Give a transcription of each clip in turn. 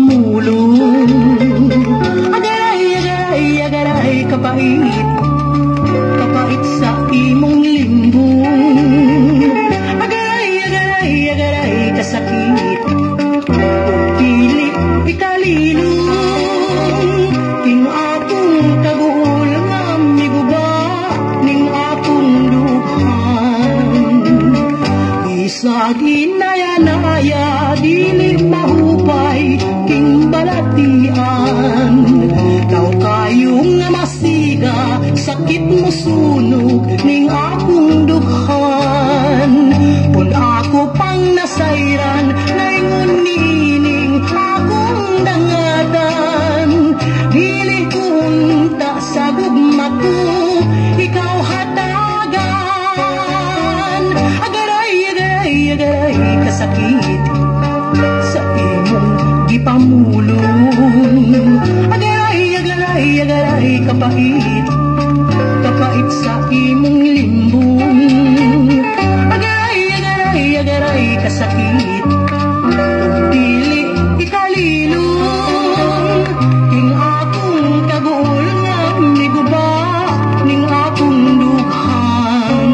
pamulong. Agaray, agaray, agaray, kapait, kapait sa imong limbong. Agaray, agaray, agaray, kasakit, pili ikalilong. King akong kabuol nga miguba ning akong duhan. Isag inaya-naya dili mahupay king balatian. Daw kayong nga masiga sakit mo sunog ning akong dughan. Kung ako pang nasayran naingon nining akong dangatan. Dili kunta sa gugmato ikaw hatagan. Agaray, agaray, agaray, kasakit sa imong gipamulong. Agaray, agaray, agaray, kapait, kapait sa imong limbong. Agaray, agaray, agaray, kasakit, dili ikalilong. King akong kaguol nga miguba ning akong dughan.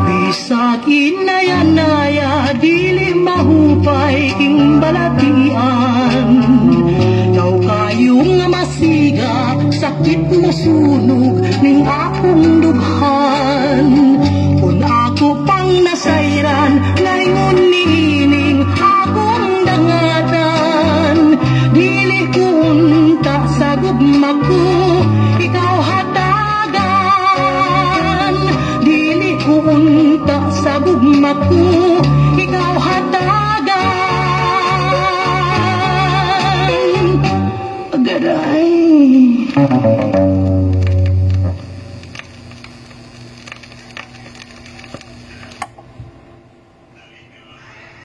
Bisag inaya-naya dili mahupay king balatian. Daw kayong nga masiga sakit mo sunog ning akong dughan. Kung ako pang nasayran naingon nining akong dangatan. Dili kunta sa gugmaku ikaw hatagan. Dili kunta sa gugmaku ikaw hatagan. Agaray.